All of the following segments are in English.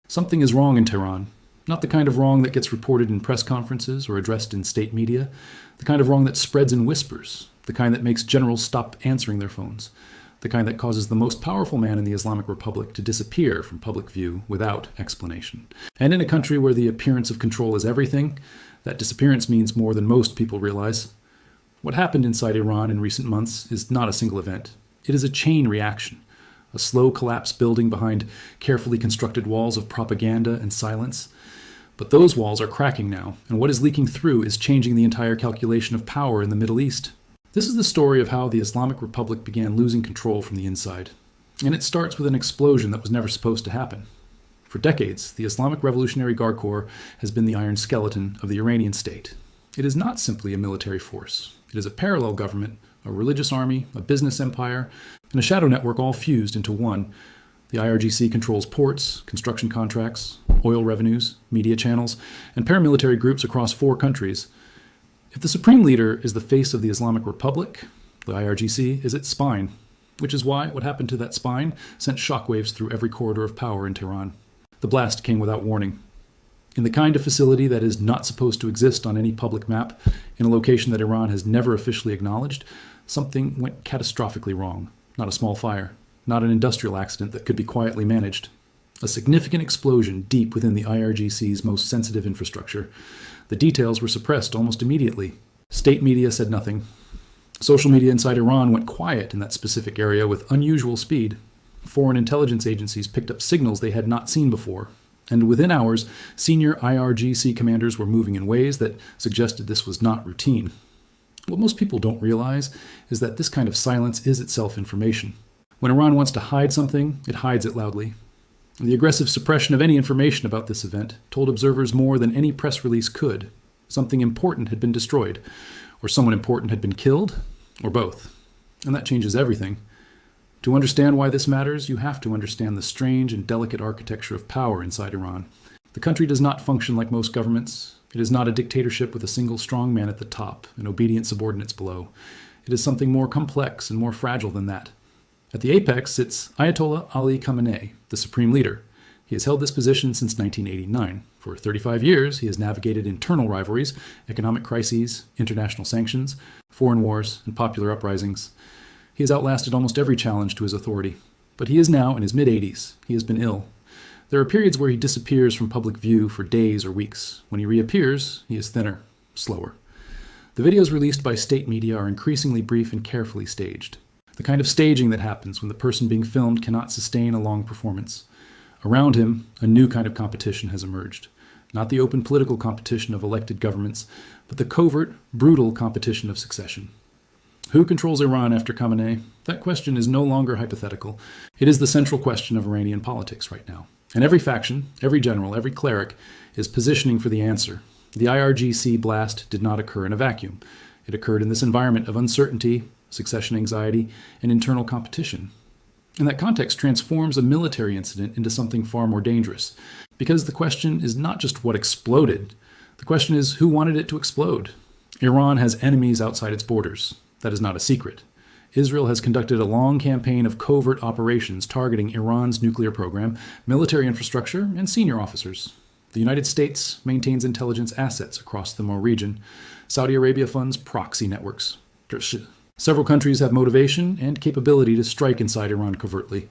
Something is wrong in Tehran. Not the kind of wrong that gets reported in press conferences or addressed in state media. The kind of wrong that spreads in whispers. The kind that makes generals stop answering their phones. The kind that causes the most powerful man in the Islamic Republic to disappear from public view without explanation. And in a country where the appearance of control is everything, that disappearance means more than most people realize. What happened inside Iran in recent months is not a single event. It is a chain reaction. A slow collapse building behind carefully constructed walls of propaganda and silence. But those walls are cracking now, and what is leaking through is changing the entire calculation of power in the Middle East. This is the story of how the Islamic Republic began losing control from the inside. And it starts with an explosion that was never supposed to happen. For decades, the Islamic Revolutionary Guard Corps has been the iron skeleton of the Iranian state. It is not simply a military force. It is a parallel government, a religious army, a business empire, and a shadow network all fused into one. The IRGC controls ports, construction contracts, oil revenues, media channels, and paramilitary groups across 4 countries. If the supreme leader is the face of the Islamic Republic, the IRGC is its spine, which is why what happened to that spine sent shockwaves through every corridor of power in Tehran. The blast came without warning. In the kind of facility that is not supposed to exist on any public map, in a location that Iran has never officially acknowledged, something went catastrophically wrong. Not a small fire, not an industrial accident that could be quietly managed. A significant explosion deep within the IRGC's most sensitive infrastructure. The details were suppressed almost immediately. State media said nothing. Social media inside Iran went quiet in that specific area with unusual speed. Foreign intelligence agencies picked up signals they had not seen before. And within hours, senior IRGC commanders were moving in ways that suggested this was not routine. What most people don't realize is that this kind of silence is itself information. When Iran wants to hide something, it hides it loudly. The aggressive suppression of any information about this event told observers more than any press release could. Something important had been destroyed, or someone important had been killed, or both. And that changes everything. To understand why this matters, you have to understand the strange and delicate architecture of power inside Iran. The country does not function like most governments. It is not a dictatorship with a single strong man at the top and obedient subordinates below. It is something more complex and more fragile than that. At the apex sits Ayatollah Ali Khamenei, the supreme leader. He has held this position since 1989. For 35 years, he has navigated internal rivalries, economic crises, international sanctions, foreign wars, and popular uprisings. He has outlasted almost every challenge to his authority. But he is now in his mid-80s. He has been ill. There are periods where he disappears from public view for days or weeks. When he reappears, he is thinner, slower. The videos released by state media are increasingly brief and carefully staged. The kind of staging that happens when the person being filmed cannot sustain a long performance. Around him, a new kind of competition has emerged. Not the open political competition of elected governments, but the covert, brutal competition of succession. Who controls Iran after Khamenei? That question is no longer hypothetical. It is the central question of Iranian politics right now. And every faction, every general, every cleric is positioning for the answer. The IRGC blast did not occur in a vacuum. It occurred in this environment of uncertainty, succession anxiety, and internal competition. And that context transforms a military incident into something far more dangerous. Because the question is not just what exploded. The question is who wanted it to explode. Iran has enemies outside its borders. That is not a secret. Israel has conducted a long campaign of covert operations targeting Iran's nuclear program, military infrastructure, and senior officers. The United States maintains intelligence assets across the Moor region. Saudi Arabia funds proxy networks. Several countries have motivation and capability to strike inside Iran covertly.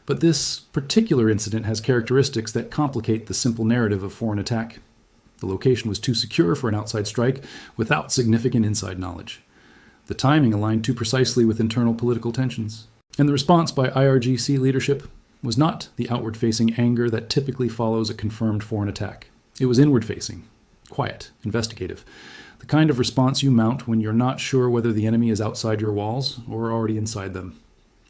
But this particular incident has characteristics that complicate the simple narrative of foreign attack. The location was too secure for an outside strike without significant inside knowledge. The timing aligned too precisely with internal political tensions. And the response by IRGC leadership was not the outward-facing anger that typically follows a confirmed foreign attack. It was inward-facing, quiet, investigative. The kind of response you mount when you're not sure whether the enemy is outside your walls or already inside them.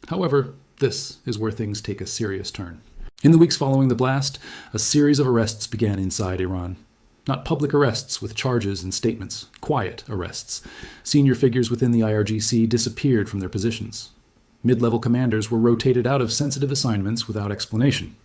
However, this is where things take a serious turn. In the weeks following the blast, a series of arrests began inside Iran. Not public arrests with charges and statements, quiet arrests. Senior figures within the IRGC disappeared from their positions. Mid-level commanders were rotated out of sensitive assignments without explanation.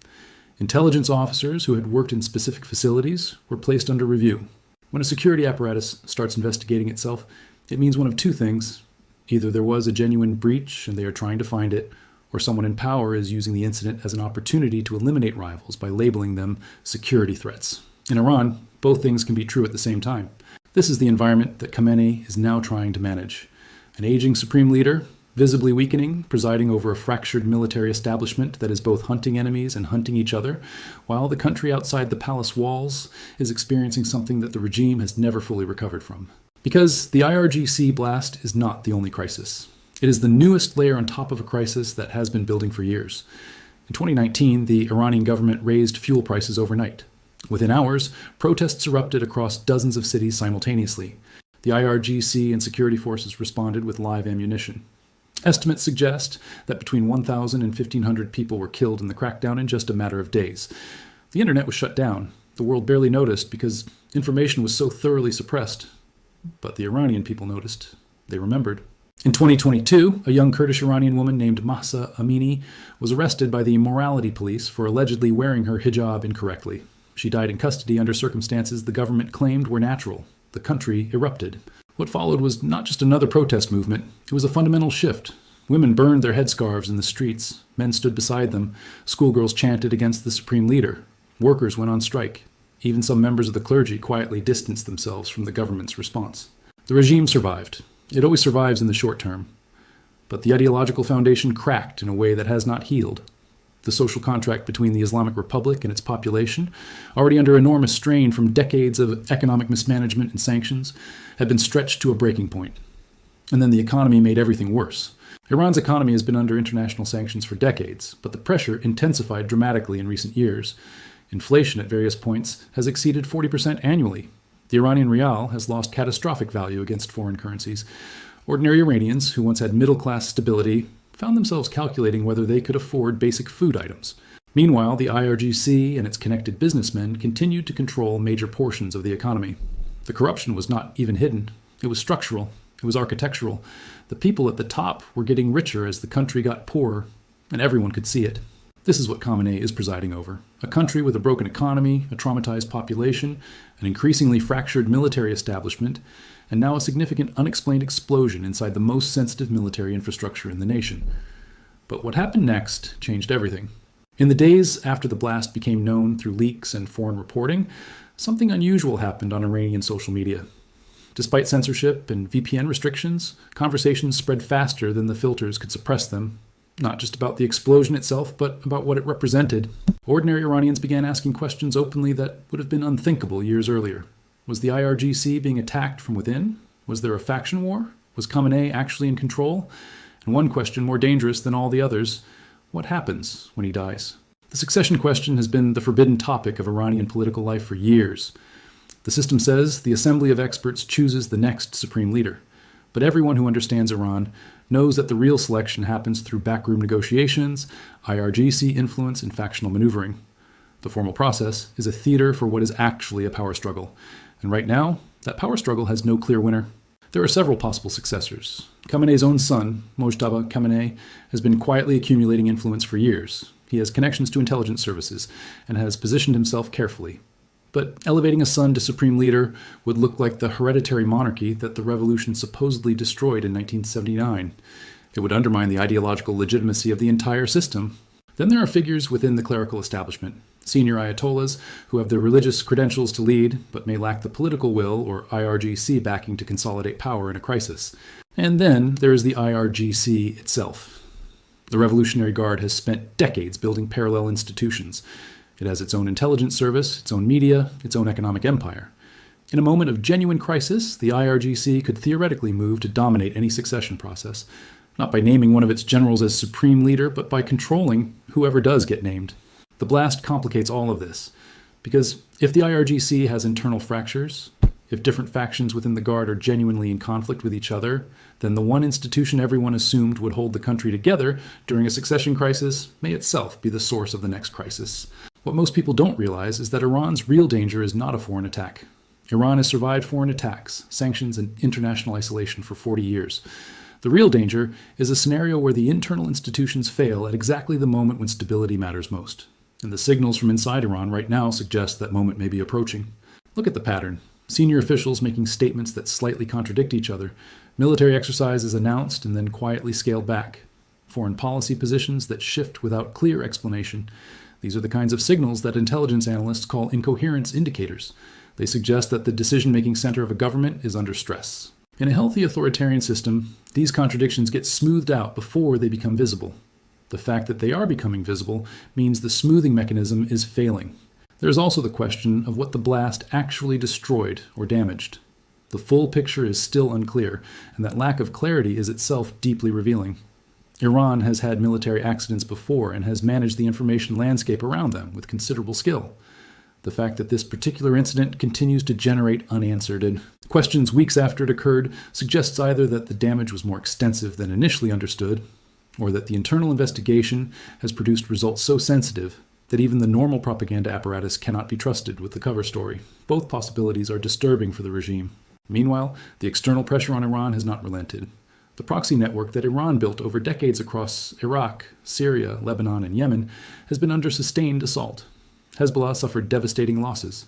Intelligence officers who had worked in specific facilities were placed under review. When a security apparatus starts investigating itself, it means one of two things. Either there was a genuine breach and they are trying to find it, or someone in power is using the incident as an opportunity to eliminate rivals by labeling them security threats. In Iran, both things can be true at the same time. This is the environment that Khamenei is now trying to manage. An aging supreme leader, visibly weakening, presiding over a fractured military establishment that is both hunting enemies and hunting each other, while the country outside the palace walls is experiencing something that the regime has never fully recovered from. Because the IRGC blast is not the only crisis. It is the newest layer on top of a crisis that has been building for years. In 2019, the Iranian government raised fuel prices overnight. Within hours, protests erupted across dozens of cities simultaneously. The IRGC and security forces responded with live ammunition. Estimates suggest that between 1,000 and 1,500 people were killed in the crackdown in just a matter of days. The internet was shut down. The world barely noticed because information was so thoroughly suppressed. But the Iranian people noticed. They remembered. In 2022, a young Kurdish Iranian woman named Mahsa Amini was arrested by the morality police for allegedly wearing her hijab incorrectly. She died in custody under circumstances the government claimed were natural. The country erupted. What followed was not just another protest movement, it was a fundamental shift. Women burned their headscarves in the streets. Men stood beside them. Schoolgirls chanted against the supreme leader. Workers went on strike. Even some members of the clergy quietly distanced themselves from the government's response. The regime survived. It always survives in the short term. But the ideological foundation cracked in a way that has not healed. The social contract between the Islamic Republic and its population, already under enormous strain from decades of economic mismanagement and sanctions, had been stretched to a breaking point. And then the economy made everything worse. Iran's economy has been under international sanctions for decades, but the pressure intensified dramatically in recent years. Inflation at various points has exceeded 40% annually. The Iranian rial has lost catastrophic value against foreign currencies. Ordinary Iranians, who once had middle-class stability, found themselves calculating whether they could afford basic food items. Meanwhile, the IRGC and its connected businessmen continued to control major portions of the economy. The corruption was not even hidden. It was structural. It was architectural. The people at the top were getting richer as the country got poorer, and everyone could see it. This is what Khamenei is presiding over. A country with a broken economy, a traumatized population, an increasingly fractured military establishment, and now a significant unexplained explosion inside the most sensitive military infrastructure in the nation. But what happened next changed everything. In the days after the blast became known through leaks and foreign reporting, something unusual happened on Iranian social media. Despite censorship and VPN restrictions, conversations spread faster than the filters could suppress them. Not just about the explosion itself, but about what it represented. Ordinary Iranians began asking questions openly that would have been unthinkable years earlier. Was the IRGC being attacked from within? Was there a faction war? Was Khamenei actually in control? And one question more dangerous than all the others, what happens when he dies? The succession question has been the forbidden topic of Iranian political life for years. The system says the assembly of experts chooses the next supreme leader. But everyone who understands Iran knows that the real selection happens through backroom negotiations, IRGC influence, and factional maneuvering. The formal process is a theater for what is actually a power struggle. And right now, that power struggle has no clear winner. There are several possible successors. Khamenei's own son, Mojtaba Khamenei, has been quietly accumulating influence for years. He has connections to intelligence services and has positioned himself carefully. But elevating a son to supreme leader would look like the hereditary monarchy that the revolution supposedly destroyed in 1979. It would undermine the ideological legitimacy of the entire system. Then there are figures within the clerical establishment, senior ayatollahs who have the religious credentials to lead, but may lack the political will or IRGC backing to consolidate power in a crisis. And then there is the IRGC itself. The Revolutionary Guard has spent decades building parallel institutions. It has its own intelligence service, its own media, its own economic empire. In a moment of genuine crisis, the IRGC could theoretically move to dominate any succession process, not by naming one of its generals as supreme leader, but by controlling whoever does get named. The blast complicates all of this, because if the IRGC has internal fractures, if different factions within the Guard are genuinely in conflict with each other, then the one institution everyone assumed would hold the country together during a succession crisis may itself be the source of the next crisis. What most people don't realize is that Iran's real danger is not a foreign attack. Iran has survived foreign attacks, sanctions, and international isolation for 40 years. The real danger is a scenario where the internal institutions fail at exactly the moment when stability matters most. And the signals from inside Iran right now suggest that moment may be approaching. Look at the pattern. Senior officials making statements that slightly contradict each other. Military exercises announced and then quietly scaled back. foreign policy positions that shift without clear explanation. These are the kinds of signals that intelligence analysts call incoherence indicators. They suggest that the decision-making center of a government is under stress. In a healthy authoritarian system, these contradictions get smoothed out before they become visible. The fact that they are becoming visible means the smoothing mechanism is failing. There is also the question of what the blast actually destroyed or damaged. The full picture is still unclear, and that lack of clarity is itself deeply revealing. Iran has had military accidents before and has managed the information landscape around them with considerable skill. The fact that this particular incident continues to generate unanswered questions weeks after it occurred suggests either that the damage was more extensive than initially understood, or that the internal investigation has produced results so sensitive that even the normal propaganda apparatus cannot be trusted with the cover story. Both possibilities are disturbing for the regime. Meanwhile, the external pressure on Iran has not relented. The proxy network that Iran built over decades across Iraq, Syria, Lebanon, and Yemen has been under sustained assault. Hezbollah suffered devastating losses.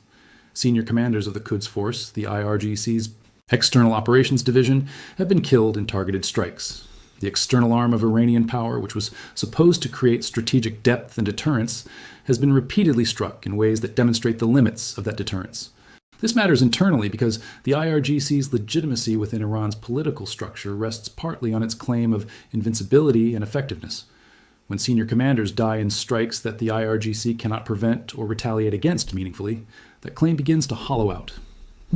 Senior commanders of the Quds Force, the IRGC's External Operations Division, have been killed in targeted strikes. The external arm of Iranian power, which was supposed to create strategic depth and deterrence, has been repeatedly struck in ways that demonstrate the limits of that deterrence. This matters internally because the IRGC's legitimacy within Iran's political structure rests partly on its claim of invincibility and effectiveness. When senior commanders die in strikes that the IRGC cannot prevent or retaliate against meaningfully, that claim begins to hollow out.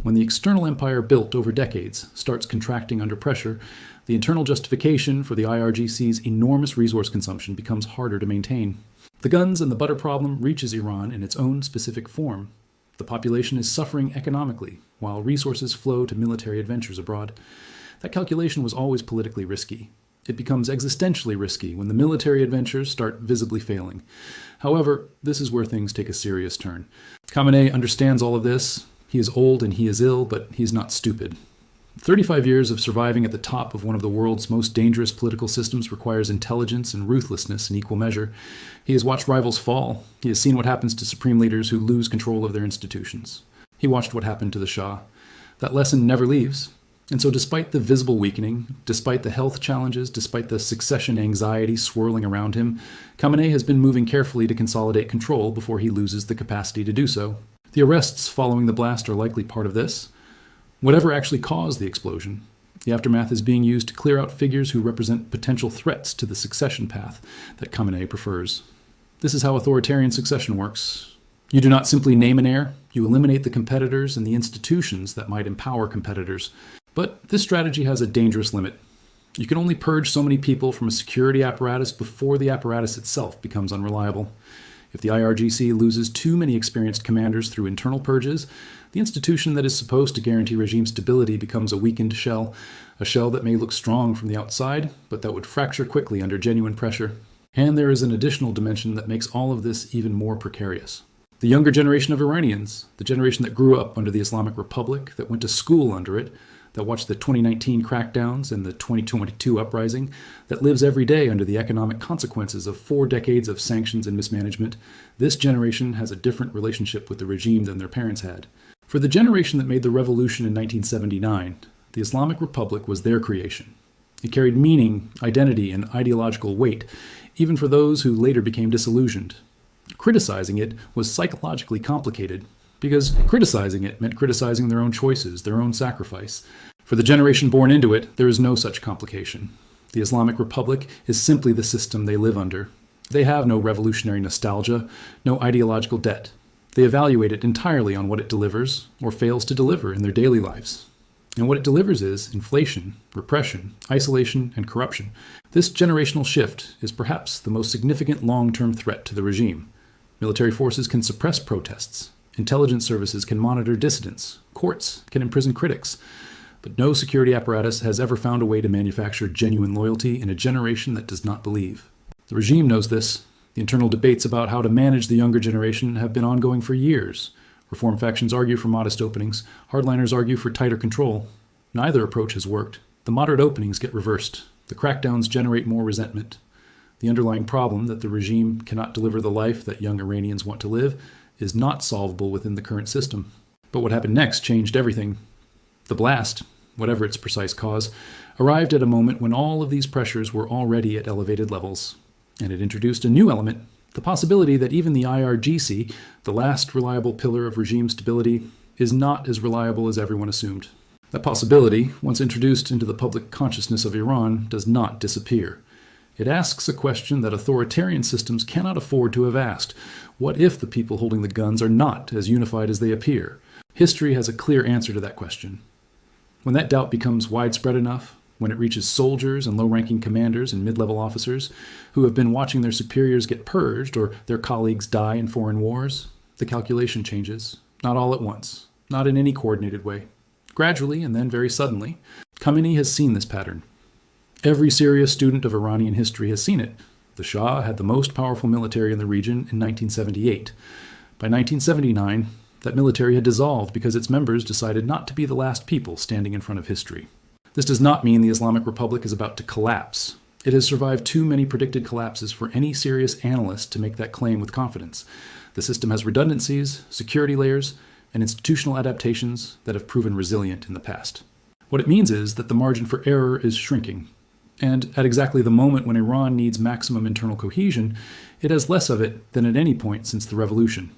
When the external empire built over decades starts contracting under pressure, the internal justification for the IRGC's enormous resource consumption becomes harder to maintain. The guns and the butter problem reaches Iran in its own specific form. The population is suffering economically, while resources flow to military adventures abroad. That calculation was always politically risky. It becomes existentially risky when the military adventures start visibly failing. However, this is where things take a serious turn. Khamenei understands all of this. He is old and he is ill, but he is not stupid. 35 years of surviving at the top of one of the world's most dangerous political systems requires intelligence and ruthlessness in equal measure. He has watched rivals fall. He has seen what happens to supreme leaders who lose control of their institutions. He watched what happened to the Shah. That lesson never leaves. And so despite the visible weakening, despite the health challenges, despite the succession anxiety swirling around him, Khamenei has been moving carefully to consolidate control before he loses the capacity to do so. The arrests following the blast are likely part of this. Whatever actually caused the explosion, the aftermath is being used to clear out figures who represent potential threats to the succession path that Khamenei prefers. This is how authoritarian succession works. You do not simply name an heir, you eliminate the competitors and the institutions that might empower competitors. But this strategy has a dangerous limit. You can only purge so many people from a security apparatus before the apparatus itself becomes unreliable. If the IRGC loses too many experienced commanders through internal purges, the institution that is supposed to guarantee regime stability becomes a weakened shell, a shell that may look strong from the outside, but that would fracture quickly under genuine pressure. And there is an additional dimension that makes all of this even more precarious. The younger generation of Iranians, the generation that grew up under the Islamic Republic, that went to school under it, that watched the 2019 crackdowns and the 2022 uprising, that lives every day under the economic consequences of 4 decades of sanctions and mismanagement, this generation has a different relationship with the regime than their parents had. For the generation that made the revolution in 1979, the Islamic Republic was their creation. It carried meaning, identity, and ideological weight, even for those who later became disillusioned. Criticizing it was psychologically complicated, because criticizing it meant criticizing their own choices, their own sacrifice. For the generation born into it, there is no such complication. The Islamic Republic is simply the system they live under. They have no revolutionary nostalgia, no ideological debt. They evaluate it entirely on what it delivers, or fails to deliver in their daily lives. And what it delivers is inflation, repression, isolation, and corruption. This generational shift is perhaps the most significant long-term threat to the regime. Military forces can suppress protests. Intelligence services can monitor dissidents. Courts can imprison critics. But no security apparatus has ever found a way to manufacture genuine loyalty in a generation that does not believe. The regime knows this. The internal debates about how to manage the younger generation have been ongoing for years. Reform factions argue for modest openings. Hardliners argue for tighter control. Neither approach has worked. The moderate openings get reversed. The crackdowns generate more resentment. The underlying problem that the regime cannot deliver the life that young Iranians want to live is not solvable within the current system. But what happened next changed everything. The blast, whatever its precise cause, arrived at a moment when all of these pressures were already at elevated levels, and it introduced a new element, the possibility that even the IRGC, the last reliable pillar of regime stability, is not as reliable as everyone assumed. That possibility, once introduced into the public consciousness of Iran, does not disappear. It asks a question that authoritarian systems cannot afford to have asked. What if the people holding the guns are not as unified as they appear? History has a clear answer to that question. When that doubt becomes widespread enough, when it reaches soldiers and low-ranking commanders and mid-level officers who have been watching their superiors get purged or their colleagues die in foreign wars, the calculation changes. Not all at once, not in any coordinated way. Gradually, and then very suddenly, Khamenei has seen this pattern. Every serious student of Iranian history has seen it. The Shah had the most powerful military in the region in 1978. By 1979, that military had dissolved because its members decided not to be the last people standing in front of history. This does not mean the Islamic Republic is about to collapse. It has survived too many predicted collapses for any serious analyst to make that claim with confidence. The system has redundancies, security layers, and institutional adaptations that have proven resilient in the past. What it means is that the margin for error is shrinking. And at exactly the moment when Iran needs maximum internal cohesion, it has less of it than at any point since the revolution.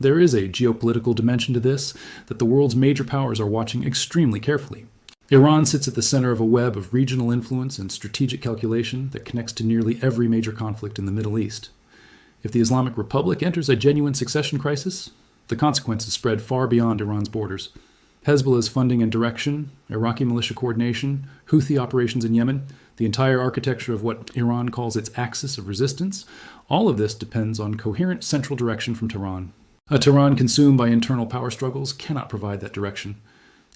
There is a geopolitical dimension to this that the world's major powers are watching extremely carefully. Iran sits at the center of a web of regional influence and strategic calculation that connects to nearly every major conflict in the Middle East. If the Islamic Republic enters a genuine succession crisis, the consequences spread far beyond Iran's borders. Hezbollah's funding and direction, Iraqi militia coordination, Houthi operations in Yemen, the entire architecture of what Iran calls its axis of resistance, all of this depends on coherent central direction from Tehran. A Tehran consumed by internal power struggles cannot provide that direction,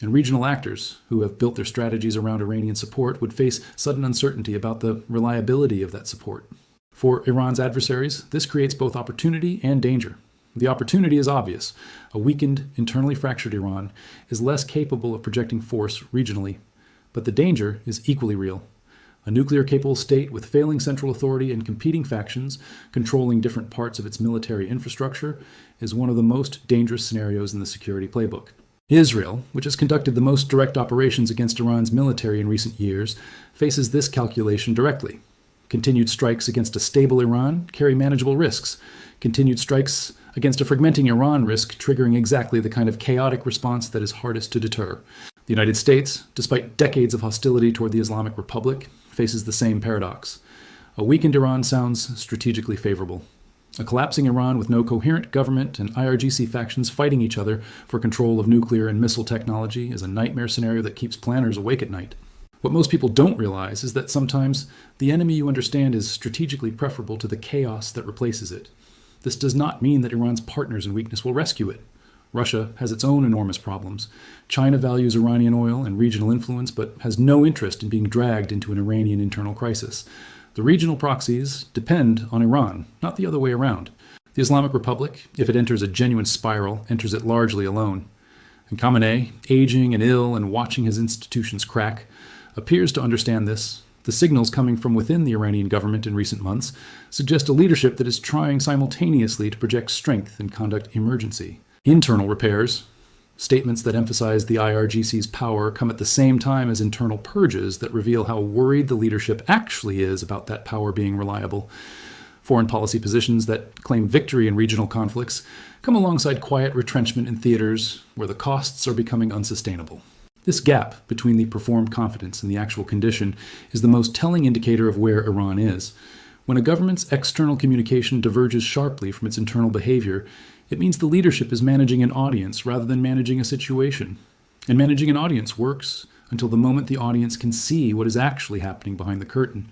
and regional actors who have built their strategies around Iranian support would face sudden uncertainty about the reliability of that support. For Iran's adversaries, this creates both opportunity and danger. The opportunity is obvious. A weakened, internally fractured Iran is less capable of projecting force regionally, but the danger is equally real. A nuclear-capable state with failing central authority and competing factions controlling different parts of its military infrastructure is one of the most dangerous scenarios in the security playbook. Israel, which has conducted the most direct operations against Iran's military in recent years, faces this calculation directly. Continued strikes against a stable Iran carry manageable risks. Continued strikes against a fragmenting Iran risk triggering exactly the kind of chaotic response that is hardest to deter. The United States, despite decades of hostility toward the Islamic Republic, faces the same paradox. A weakened Iran sounds strategically favorable. A collapsing Iran with no coherent government and IRGC factions fighting each other for control of nuclear and missile technology is a nightmare scenario that keeps planners awake at night. What most people don't realize is that sometimes the enemy you understand is strategically preferable to the chaos that replaces it. This does not mean that Iran's partners in weakness will rescue it. Russia has its own enormous problems. China values Iranian oil and regional influence, but has no interest in being dragged into an Iranian internal crisis. The regional proxies depend on Iran, not the other way around. The Islamic Republic, if it enters a genuine spiral, enters it largely alone. And Khamenei, aging and ill and watching his institutions crack, appears to understand this. The signals coming from within the Iranian government in recent months suggest a leadership that is trying simultaneously to project strength and conduct emergency. Internal repairs, statements that emphasize the IRGC's power, come at the same time as internal purges that reveal how worried the leadership actually is about that power being reliable. Foreign policy positions that claim victory in regional conflicts come alongside quiet retrenchment in theaters where the costs are becoming unsustainable. This gap between the performed confidence and the actual condition is the most telling indicator of where Iran is. When a government's external communication diverges sharply from its internal behavior, it means the leadership is managing an audience rather than managing a situation. And managing an audience works until the moment the audience can see what is actually happening behind the curtain.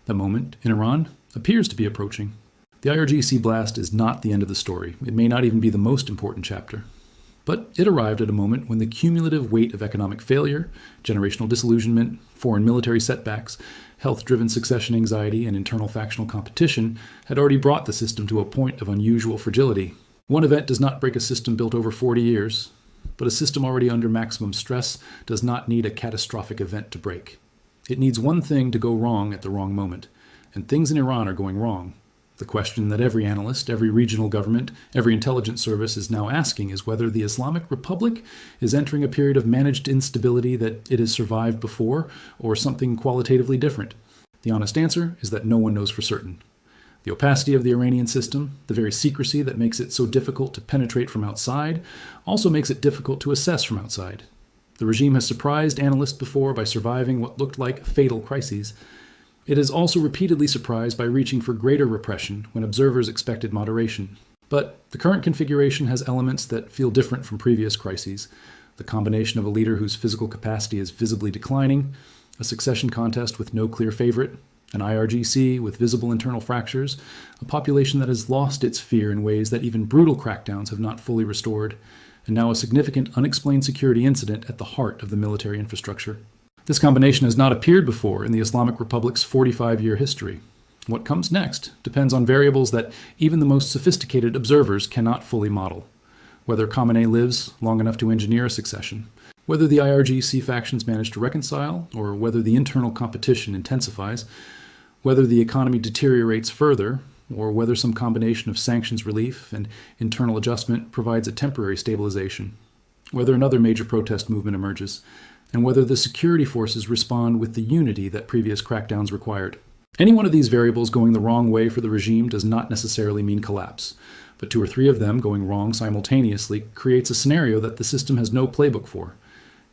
The moment, in Iran, appears to be approaching. The IRGC blast is not the end of the story. It may not even be the most important chapter. But it arrived at a moment when the cumulative weight of economic failure, generational disillusionment, foreign military setbacks, health-driven succession anxiety, and internal factional competition had already brought the system to a point of unusual fragility. One event does not break a system built over 40 years, but a system already under maximum stress does not need a catastrophic event to break. It needs one thing to go wrong at the wrong moment, and things in Iran are going wrong. The question that every analyst, every regional government, every intelligence service is now asking is whether the Islamic Republic is entering a period of managed instability that it has survived before, or something qualitatively different. The honest answer is that no one knows for certain. The opacity of the Iranian system, the very secrecy that makes it so difficult to penetrate from outside, also makes it difficult to assess from outside. The regime has surprised analysts before by surviving what looked like fatal crises. It has also repeatedly surprised by reaching for greater repression when observers expected moderation. But the current configuration has elements that feel different from previous crises. The combination of a leader whose physical capacity is visibly declining, a succession contest with no clear favorite, an IRGC with visible internal fractures, a population that has lost its fear in ways that even brutal crackdowns have not fully restored, and now a significant unexplained security incident at the heart of the military infrastructure. This combination has not appeared before in the Islamic Republic's 45-year history. What comes next depends on variables that even the most sophisticated observers cannot fully model. Whether Khamenei lives long enough to engineer a succession, whether the IRGC factions manage to reconcile, or whether the internal competition intensifies, whether the economy deteriorates further, or whether some combination of sanctions relief and internal adjustment provides a temporary stabilization, whether another major protest movement emerges, and whether the security forces respond with the unity that previous crackdowns required. Any one of these variables going the wrong way for the regime does not necessarily mean collapse, but 2 or 3 of them going wrong simultaneously creates a scenario that the system has no playbook for.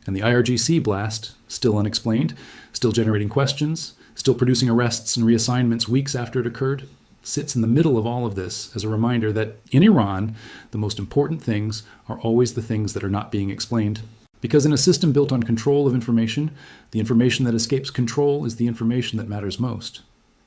And the IRGC blast, still unexplained, still generating questions, still producing arrests and reassignments weeks after it occurred, sits in the middle of all of this as a reminder that in Iran, the most important things are always the things that are not being explained. Because in a system built on control of information, the information that escapes control is the information that matters most.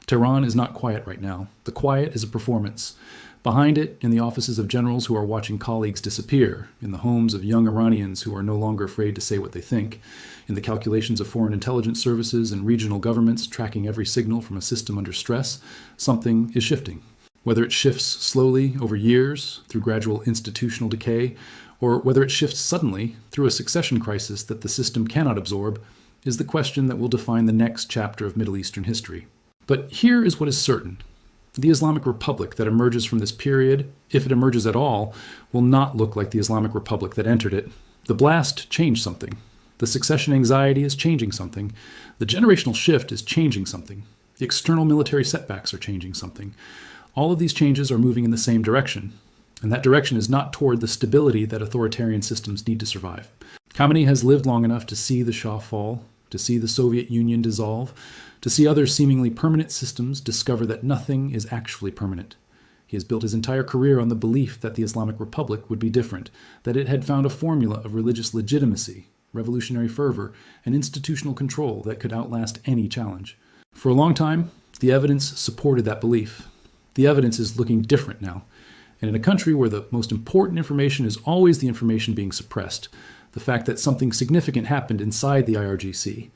Tehran is not quiet right now. The quiet is a performance. Behind it, in the offices of generals who are watching colleagues disappear, in the homes of young Iranians who are no longer afraid to say what they think, in the calculations of foreign intelligence services and regional governments tracking every signal from a system under stress, something is shifting. Whether it shifts slowly over years through gradual institutional decay, or whether it shifts suddenly through a succession crisis that the system cannot absorb, is the question that will define the next chapter of Middle Eastern history. But here is what is certain. The Islamic Republic that emerges from this period, if it emerges at all, will not look like the Islamic Republic that entered it. The blast changed something. The succession anxiety is changing something. The generational shift is changing something. The external military setbacks are changing something. All of these changes are moving in the same direction, and that direction is not toward the stability that authoritarian systems need to survive. Khamenei has lived long enough to see the Shah fall, to see the Soviet Union dissolve, to see other seemingly permanent systems discover that nothing is actually permanent. He has built his entire career on the belief that the Islamic Republic would be different, that it had found a formula of religious legitimacy, revolutionary fervor, and institutional control that could outlast any challenge. For a long time, the evidence supported that belief. The evidence is looking different now. And in a country where the most important information is always the information being suppressed, the fact that something significant happened inside the IRGC,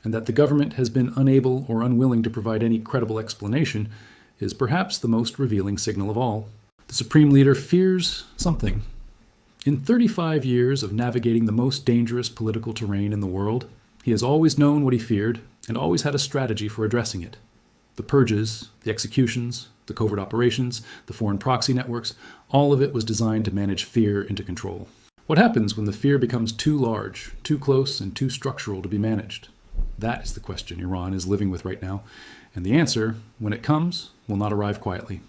and that the government has been unable or unwilling to provide any credible explanation, is perhaps the most revealing signal of all. The Supreme Leader fears something. In 35 years of navigating the most dangerous political terrain in the world, he has always known what he feared and always had a strategy for addressing it. The purges, the executions, the covert operations, the foreign proxy networks, all of it was designed to manage fear into control. What happens when the fear becomes too large, too close, and too structural to be managed? That is the question Iran is living with right now, and the answer, when it comes, will not arrive quietly.